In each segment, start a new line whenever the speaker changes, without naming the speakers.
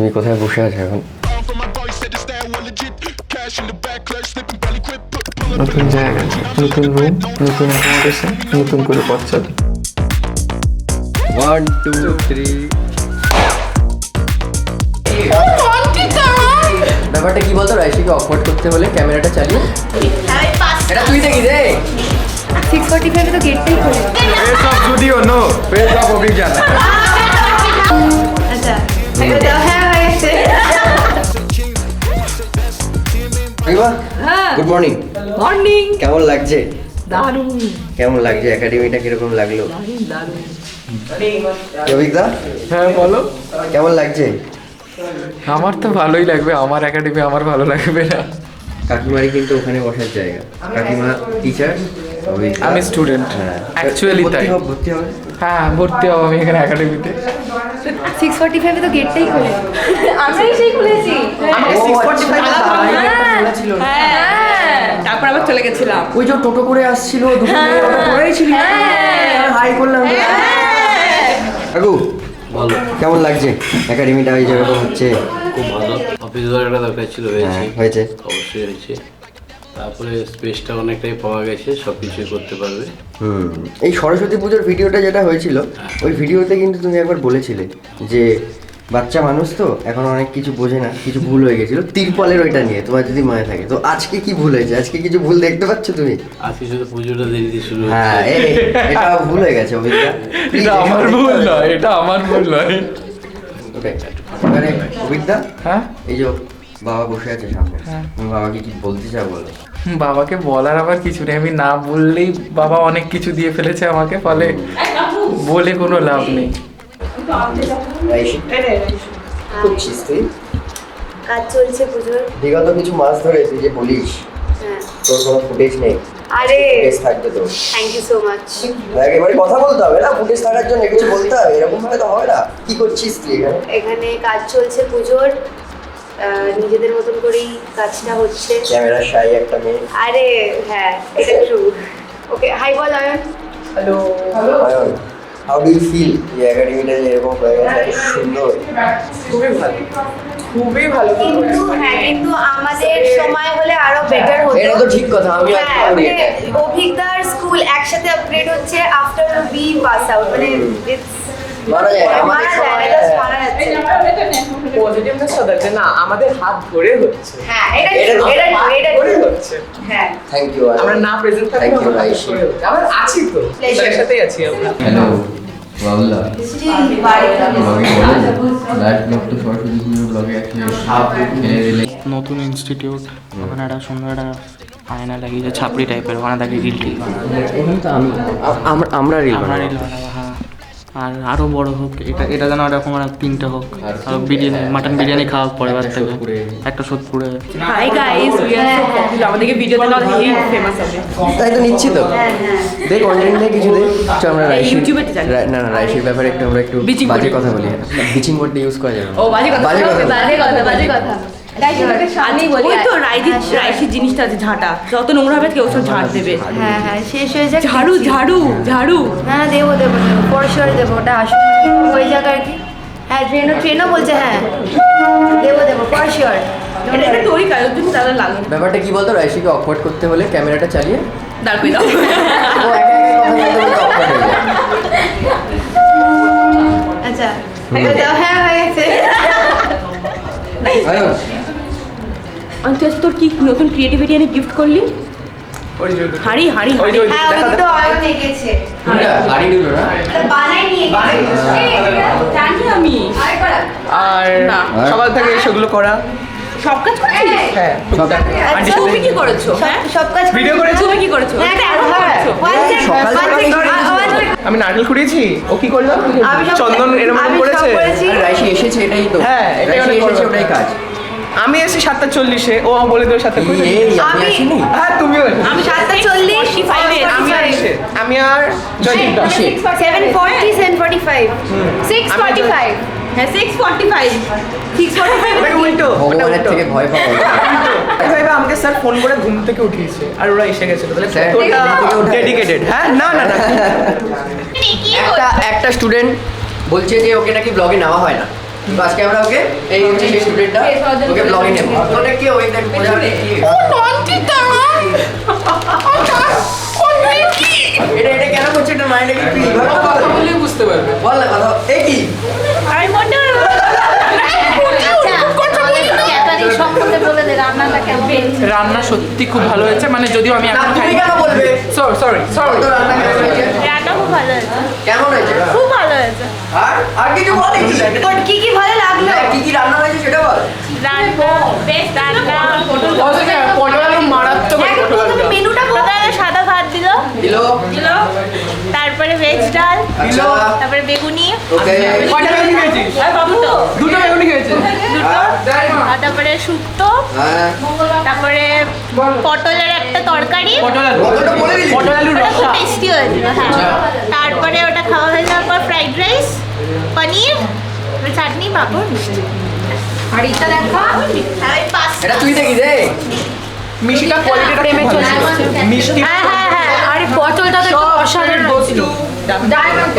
তুমি কোথায় বসে আছো এখন?
নতুন জায়গা, নতুন রুম, নতুন অ্যাকোমোডেশন, নতুন করে বাচ্চা।
1 2 3 ব্যাপারটা কি বলতো, রাইসিকে অফওয়ার্ড করতে হলে ক্যামেরাটা চালিয়ে এটা তুই দেখিস রে।
6:45 তো গেটটাই খোলে।
Face of studio no, face of অভিযান।
আচ্ছা এটা হ্যাঁ হয়েছে।
Good morning.
মর্নিং।
কেমন লাগছে?
দারুণ
কেমন লাগছে? একাডেমিটা কিরকম লাগলো?
দারুণ।
রবিদা
হ্যাঁ বলো।
কেমন লাগছে?
আমার তো ভালোই লাগবে, আমার একাডেমি আমার ভালো লাগবে না।
কাকিমারি কিন্তু ওখানে বসার জায়গা। কাকিমা টিচার,
আমি স্টুডেন্ট। অ্যাকচুয়ালি তাই।
ভর্তি হবে?
হ্যাঁ ভর্তি হবো আমি এখানে একাডেমিতে।
6:45 তো গেটটাই খোলে। আমরাই সেই খুলেছি।
আমাকে 6:45 ছিল।
হ্যাঁ তারপর আবার চলে গেছিলাম।
ওই যে টোটো করে আসছিল দুপুরে, ওটা করেই ছিল। হাই করলাম। কাকু
ভালো,
কেমন লাগছে একাডেমিটা এই যেরকম হচ্ছে?
খুব ভালো। অফিস ওয়ার্কটা দরকার ছিল, হয়েছে,
হয়েছে।
অবশ্যই হয়েছে। তারপরে স্পেসটা অনেকটাই পাওয়া গেছে, সব কিছুই করতে পারবে।
এই সরস্বতী পুজোর ভিডিওটা যেটা হয়েছিল, ওই ভিডিওতে কিন্তু তুমি একবার বলেছিলে যে বাচ্চা মানুষ তো এখন অনেক কিছু বোঝে না, কিছু ভুল হয়ে গেছিল তিরপলের ওইটা নিয়ে, তোমার যদি মনে থাকে। তো আজকে কি ভুল হয়েছে? আজকে কিছু ভুল দেখতে পাচ্ছ তুমি?
আজকে শুধু পুজোটা দেরিতে শুরু
হ্যাঁ
হচ্ছে।
এটা ভুল হয়ে গেছে অভিজ্ঞতা।
এটা আমার ভুল নয়, এটা আমার ভুল নয়।
ওকে এবারে অভিজ্ঞতা,
হ্যাঁ
এই যে বাবা বসে আছে সামনে,
হ্যাঁ।
তুমি বাবাকে কি বলতে চাও বলো?
বাবাকে বলার আবার কিছু নেই, আমি না বললেই বাবা অনেক কিছু দিয়ে ফেলেছে আমাকে, ফলে বলে কোনো লাভ নেই।
খুঁজছিস তুই?
কাজ চলছে পুজোর।
বিগত কিছু মাস ধরে তুই যে বলিস
হ্যাঁ
তোর কোনো ফুটেজ নেই,
আরে
ফুটেজ থাকবে তো।
Thank you so much.
একেবারে কথা বলতে হবে না, ফুটেজ থাকার জন্য কিছু বলতে হবে, এরকম ভাবে তো হবে না। কি করছিস তুই এখানে?
এখানে কাজ চলছে পুজোর, নিজেদের মতন করেই কাজটা হচ্ছে।
ক্যামেরা শাই একটা মেয়ে।
আরে হ্যাঁ এটা ট্রু। ওকে হাই বল Ayan.
Hello.
Ayan, how do you feel এই একাডেমিটা যে এরকম হয়ে গেছে, এত সুন্দর?
খুবই ভালো, খুবই ভালো।
কিন্তু হ্যাঁ কিন্তু আমাদের সময় হলে আরো বেটার হতো।
এটা তো ঠিক কথা, আমি
হ্যাঁ,
করি
মানে
এটা।
অভিজ্ঞতার স্কুল একসাথে আপগ্রেড হচ্ছে আফটার বি পাস আউট, মানে
মারা যায় না, আমাদের সময়
মারা যাচ্ছে।
পজিটিভনেস হচ্ছে না, আমাদের হাত ধরে হচ্ছে।
হ্যাঁ এটা
এটা
true,
তো
এটা true, এটা
ধরে
true।
হচ্ছে।
হ্যাঁ
থ্যাংক ইউ।
আমরা না প্রেজেন্ট থাকলে
Thank you,
আমরা হাত
রাইসি।
ধরে হচ্ছে। আমরা আছি তো,
Pleasure.
একসাথেই আছি আমরা।
হ্যালো বাবুলা, ব্লগে বলো লাইভ ব্লগ তো সরস্বতী পুজোর ব্লগে এনে দিলে।
নতুন ইনস্টিটিউট, ওখানে একটা সুন্দর একটা আয়না লাগিয়েছে ছাপড়ি টাইপের, ওখানে তাকে রিল টিল
এখন তো আমরা রিল
আমরা রিল বানাবো। হ্যাঁ আর আরও বড় হোক, এটা যেন এরকম আর 3টে হোক, আর বিরিয়ানি মাটন বিরিয়ানি খাওয়া পরে বার থেকে একটা সোদপুরে।
Hi guys, we are so popular. আমাদেরকে ভিডিওতে না হেই ফেমাস হবে।
তাই তো নিচ্ছি তো। দে কন্টেন্ট দে কিছু দে। চল আমরা রাইসি
ইউটিউবে তো জানি।
না না রাইসির ব্যাপারে একটু আমরা একটু
Bitching
বাজে
করি।
কথা বলি। বিচিং ওয়ার্ডটা ইউজ করা যাবে না।
ও বাজে কথা।
বাজে কথা।
বাজে কথা।
ওই তো রাইসির জিনিসটা আছে ঝাঁটা, যত নোংরা হবে কেউ সব ঝাঁট দেবে।
হ্যাঁ হ্যাঁ শেষ হয়ে যাক।
ঝাড়ু ঝাড়ু ঝাড়ু।
হ্যাঁ দেবো দেবো দেবো পরশুয়ার দেবো, ওটা আসুন ওই জায়গায় কি। হ্যাঁ ট্রেনও বলছে হ্যাঁ দেবো পরশুয়ার।
এটা একটা তোরই কাজের জন্য তাদের লাগে।
ব্যাপারটা কি বলতো, রাইসিকে অফওয়ার্ড করতে হলে ক্যামেরাটা চালিয়ে
দাঁড় করে দাও।
ও একা একা কথা বলতে বলতে অফওয়ার্ড হয়ে যায়।
আচ্ছা হ্যাঁ হয়ে গেছে।
আয়ন,
আচ্ছা তোর কি নতুন ক্রিয়েটিভিটি এনে গিফট করলি?
ওই যে
হাড়ি হাড়ি
ওই যে
হ্যাঁ ওই তো অয়ন এঁকেছে।
কোনটা? গাড়ি দিলো না?
বানাই নিয়ে
জানি আমি।
আর
না।
সকাল থেকে সেগুলো করা।
সব কাজ করেছিস?
হ্যাঁ
আচ্ছা তুমি কি করেছো? হ্যাঁ
সব কাজ
ভিডিও করেছো?
তুমি কি করেছো?
হ্যাঁ,
এটা এখন করেছো?
সকাল থেকে
আমি নারকেল কুড়িয়েছি, ও কি করলো? চন্দন এরকম করেছে।
আর রাইসি এসেছে এটাই তো।
হ্যাঁ, এটাই
রাইসি
অনেক বড়
এসেছে
ব্যাপার।
ওটাই কাজ।
আমি এসে 7:40-এ, ও বলে দেবে 7:40।
এই আমি আসিনি।
হ্যাঁ তুমিও এসেছো।
আমি 7:40
আমি আর এসে আমি আর জয়দীপ দাস।
7:40 7:45 6:45
হ্যাঁ 6:45 6:45
ওটাকে উল্টো, ওটা
ভগবানের
উল্টো।
থেকে ভয় পাবো।
এবার আমাকে স্যার ফোন করে ঘুম থেকে উঠিয়েছে আর ওরা এসে গেছিল, তাহলে
স্যার,
কতটা
ঘুম থেকে উঠায়?
ডেডিকেটেড। হ্যাঁ না না না
একটা স্টুডেন্ট বলছে যে ওকে নাকি ব্লগে নেওয়া হয় না, তো আজকে আমরা ওকে এই হচ্ছে সেই স্টুডেন্টটা ওকে ব্লগে নেব। ওটা কি ওই দেখ মজা কি এটা এটা কেন করছে এটা মাইন্ডে কি তুই
কথা বললেই বুঝতে পারবে।
বল না কথা এই কি
আমি মোটে
ক্যাটারিং সম্বন্ধে বলে দে, রান্নাটা কেমন হয়েছে?
রান্না সত্যি খুব ভালো হয়েছে, মানে যদিও আমি
না
এখন
তুমি
খাই।
কেন বলবে
সরি
তো রান্না কেমন হয়েছে
রান্না খুব ভালো হয়েছে,
কেমন হয়েছে
খুব ভালো হয়েছে।
আর কিছু বল
কি কি ভালো লাগলো?
কি রান্না হয়েছে সেটা বল
রান্না বেশ, রান্না
পটল আলু মারাত্মক
একদম প্রথমে মেনুটা বল।
প্রথমে সাদা ভাত দিল,
দিলো
তারপরে ভেজ ডাল,
আচ্ছা
তারপরে বেগুনি,
ওকে
দুটো বেগুনি খেয়েছি।
আর তারপরে শুক্তো,
হ্যাঁ
তারপরে পটলের একটা তরকারি,
কতটা বলে দিলি
পটল আলু
ওটা খুব
রসা।
টেস্টি হয়েছিল। হ্যাঁ, তারপরে ওটা খাওয়া হয়ে যাওয়ার পর ফ্রাইড রাইস, পনির, চাটনি, পাঁপড়, মিষ্টি।
আর এটা দেখা
আর পাস্তা।
এটা তুই দেখিস রে
মিষ্টিটা কোয়ালিটিটা খুব ভালো ছিল। মিষ্টি
হ্যাঁ হ্যাঁ হ্যাঁ,
আরে পটলটা তো অসাধারণ ছিল। ডায়মন্ড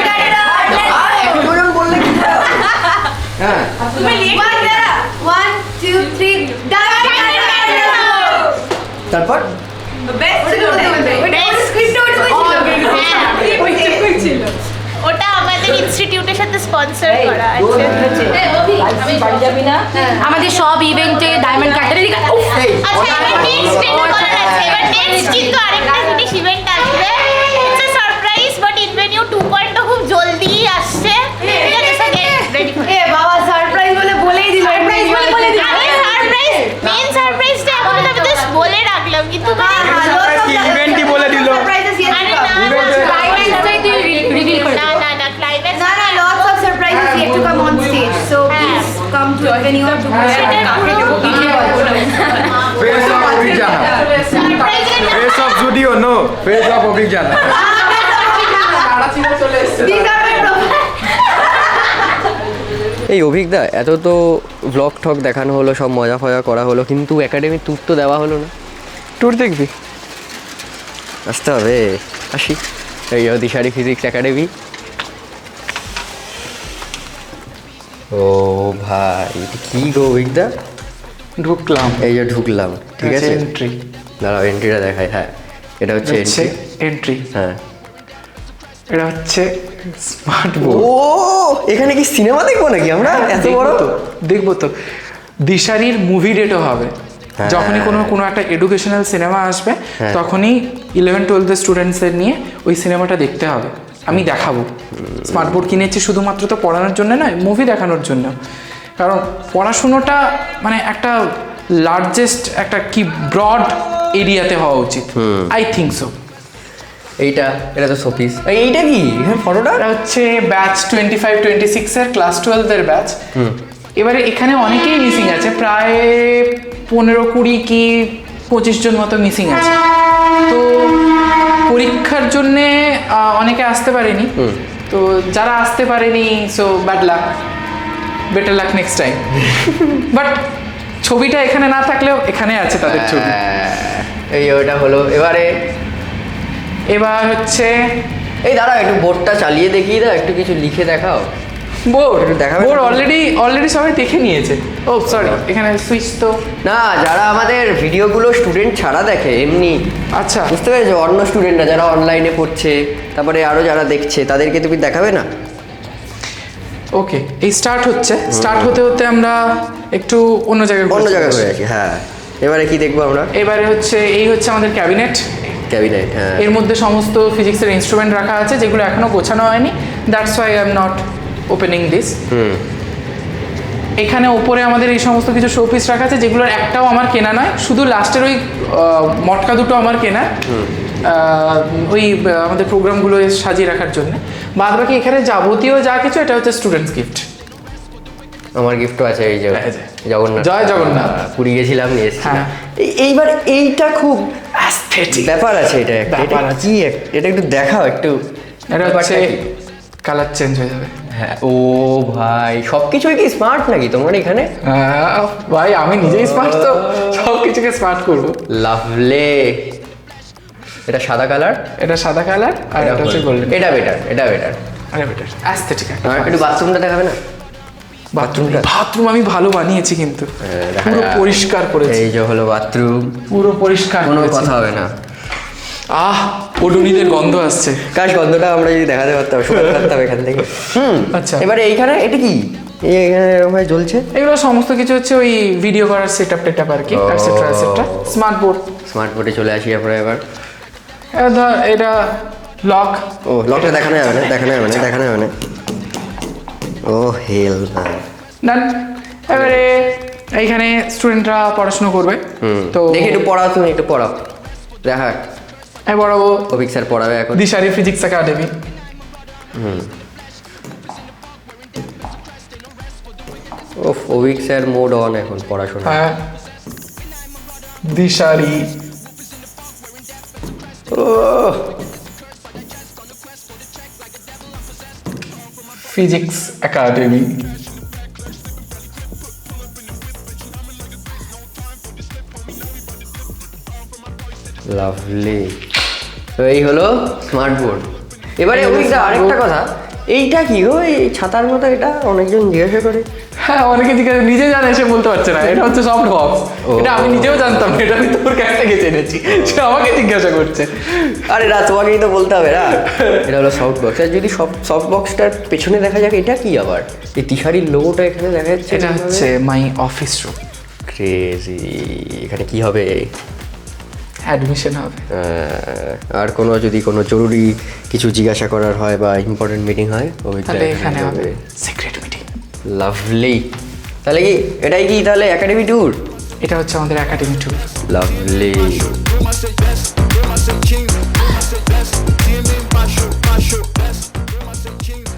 কাটার
আর একজন বললে কি হয়? হ্যাঁ
তুমি লিড করে দাও।
1 2 3 ডায়মন্ড কাটার।
তারপর
ওটা আমাদের ইনস্টিটিউটের সাথে স্পন্সর করা আছে।
আমাদের সব ইভেন্টে ডায়মন্ড কাটার
এই
আচ্ছা, এবার নেক্সট এটা বলার আছে। এবার নেক্সট কিন্তু আরেকটা জিনিস ইভেন্ট আসবে। ইটস আ সারপ্রাইজ, বাট ইনভেনিউ 2.0 খুব জলদি আসছে। ঠিক আছে, so get ready for
a বাবা সারপ্রাইজ বলেই দিল। সারপ্রাইজ বলে দিল।
আরে সারপ্রাইজ, মেইন সারপ্রাইজটা এখন আমি জাস্ট বলে রাখলাম, কিন্তু
ইভেন্টই বলে দিল।
আরে না,
ক্লাইম্যাক্সটাই তুই রিভিল করে
না না না, ক্লাইম্যাক্স
না না, lots of surprises yet to come on stage. So please come to venue to
Face of Abhijana. Face of Studio, no. Face of Abhijana.
এই অভিজ্ঞতা এত তো ব্লগ ঠক দেখানো হলো, সব মজা ফজা করা হলো, কিন্তু একাডেমি ট্যুর তো দেওয়া হলো না।
ট্যুর দেখবি?
আসতে হবে, আসি। এই দিশারি ফিজিক্স একাডেমি। ও ভাই এটা কি গো অভিজ্ঞতা?
ঢুকলাম,
এই যে ঢুকলাম, ঠিক আছে
এন্ট্রি।
দাঁড়াও এন্ট্রিটা দেখাই। হ্যাঁ এটা হচ্ছে
হচ্ছে
এন্ট্রি।
এন্ট্রি।
হ্যাঁ
এটা হচ্ছে স্মার্ট
ও
বোর্ড।
এখানে কি সিনেমা দেখবো নাকি আমরা? এত বড়
দেখবো তো। দিশারির মুভি ডেটও হবে।
হ্যাঁ।
যখনই কোনো একটা এডুকেশনাল সিনেমা আসবে,
হ্যাঁ।
তখনই 11-12 স্টুডেন্টসদের নিয়ে ওই সিনেমাটা দেখতে হবে। আমি দেখাবো। স্মার্ট বোর্ড কিনেছি শুধুমাত্র তো পড়ানোর জন্য নয়, মুভি দেখানোর জন্য। কারণ পড়াশুনোটা মানে একটা লার্জেস্ট একটা কি ব্রড এরিয়াতে হওয়া উচিত। I think so.
এটা তো শোপিস। এইটা কি এখানে ফটোটা?
এটা হচ্ছে ব্যাচ 25-26 এর ক্লাস 12 এর ব্যাচ। এবারে এখানে অনেকেই মিসিং আছে, প্রায় 15-20 কি 25 জন মতো মিসিং আছে। তো পরীক্ষার জন্যে অনেকে আসতে পারেনি। তো যারা আসতে পারেনি, so bad luck, better luck next time. But ছবিটা এখানে না থাকলেও এখানে আছে তাদের ছবি।
এই ওটা হলো।
এবার হচ্ছে
এই দাঁড়াও একটু বোর্ডটা চালিয়ে দেখিয়ে দাও, একটু কিছু লিখে দেখাও।
বোর্ড
একটু দেখাবে
বোর্ড
না?
অলরেডি সবাই দেখে নিয়েছে। ও সরি, এখানে সুইচ তো
না, যারা আমাদের ভিডিওগুলো স্টুডেন্ট ছাড়া দেখে এমনি,
আচ্ছা।
বুঝতে পেরেছো, অন্য স্টুডেন্টরা যারা অনলাইনে পড়ছে, তারপরে আরও যারা দেখছে, তাদেরকে তুমি দেখাবে না?
ওকে, এই স্টার্ট হচ্ছে। স্টার্ট হতে হতে আমরা একটু অন্য জায়গায়
অন্য
ঘুরে
জায়গায়
চলে
হয়ে
আসি।
আছি। হ্যাঁ এবারে কি দেখবো আমরা?
এবারে হচ্ছে এই হচ্ছে আমাদের ক্যাবিনেট।
ক্যাবিনেট। হ্যাঁ
এর মধ্যে সমস্ত ফিজিক্সের ইনস্ট্রুমেন্ট রাখা আছে, যেগুলো এখনো গোছানো হয়নি। That's why I am not opening this. এখানে ওপরে আমাদের এই সমস্ত কিছু শোপিস রাখা আছে, যেগুলোর একটাও আমার কেনা নয়, শুধু লাস্টের ওই মটকা দুটো আমার কেনা, ওই আমাদের প্রোগ্রামগুলো সাজিয়ে রাখার জন্য। বাদ বাকি এখানে যাবতীয় যা কিছু, এটা হচ্ছে স্টুডেন্টস গিফট।
আমার গিফটও আছে, এই যে
এই যে।
জগন্নাথ।
জয় জগন্নাথ।
পুরী গেছিলাম, নিয়ে এসেছি।
হ্যাঁ।
এইবার এইটা খুব
অ্যাস্থেটিক
ব্যাপার আছে, এটা একটা। এটা
ব্যাপার আছে।
কি এটা একটু দেখাও একটু।
এটা হচ্ছে
ব্যাপারটা কি?
কালার চেঞ্জ হয়ে যাবে।
হ্যাঁ ও ভাই সব কিছুই কি স্মার্ট নাকি তোমার এখানে?
ভাই আমি নিজেই স্মার্ট, তো সব কিছুকে স্মার্ট করবো।
লাভলি। এটা সাদা কালার,
এটা সাদা কালার, আর এটা হচ্ছে গোল্ডেন।
এটা বেটার, এটা বেটার।
আরে বেটার অ্যাস্থেটিক।
একটু বাথরুমটা দেখাবে না? বাথরুমটা
বাথরুম আমি ভালো বানিয়েছি কিন্তু
দেখা
পুরো
যাক।
পরিষ্কার করেছি,
এই যে হলো বাথরুম,
পুরো পরিষ্কার
কোনো
করেছি।
কথা হবে না।
ওডুনিদের গন্ধ আসছে।
কাশ গন্ধটা আমরা যদি দেখাতে পারতাম, শোনাতে পারতাম এখান থেকে।
আচ্ছা,
এবারে এইখানে এটা কি, এখানে এরকম ভাবে জ্বলছে?
এগুলো সমস্ত কিছু হচ্ছে ওই ভিডিও করার সেটআপ টেটআপ আর কি,
ও।
Etcetera etcetera. Smart board.
Smart বোর্ডে চলে আসি আমরা এবার।
ধর এটা লক।
ও লকটা দেখানো যাবে না, দেখানো যাবে না, দেখানো যাবে না। ও হেল না।
ডান। এবারে এইখানে স্টুডেন্টরা পড়াশোনা করবে, তো
দেখি একটু পড়াও, তুমি একটু পড়াও, দেখা
আমি পড়াবো
অভিক স্যার পড়াবে এখন।
Dishari physics academy.
ওফ, অভিক স্যার মোড অন এখন পড়াশোনা।
হ্যাঁ, দিশারি।
ও
ফিজিক্স একাডেমি।
লাভলি। তো এই হলো স্মার্ট বোর্ড। এবারে অভিকদা আরেকটা কথা, এইটা কি গো, এই ছাতার মতো, এটা অনেকজন জিজ্ঞাসা করে।
হ্যাঁ, অনেকে জিজ্ঞাসা, নিজে জানে সে বলতে পারছে না, এটা হচ্ছে সফট বক্স। এটা আমি নিজেও জানতাম না, এটা আমি তোর কাছ থেকে জেনেছি, সে আমাকে জিজ্ঞাসা করছে।
আরে না, তোমাকেই তো বলতে হবে না। এটা হলো সফট বক্স। আর যদি সফট বক্সটার পেছনে দেখা যাক, এটা কি আবার, এই তিশারির লোগোটা এখানে দেখা যাচ্ছে।
এটা হচ্ছে মাই অফিস রুম।
ক্রেজি। এখানে কি হবে?
অ্যাডমিশন হবে।
আর কোনো যদি কোনো জরুরি কিছু জিজ্ঞাসা করার হয় বা ইম্পর্টেন্ট মিটিং হয়,
তাহলে এখানে হবে সিক্রেট মিটিং।
লাভলি। তাহলে কি এটাই কি তাহলে একাডেমি ট্যুর?
এটা হচ্ছে আমাদের একাডেমি ট্যুর।
লাভলি।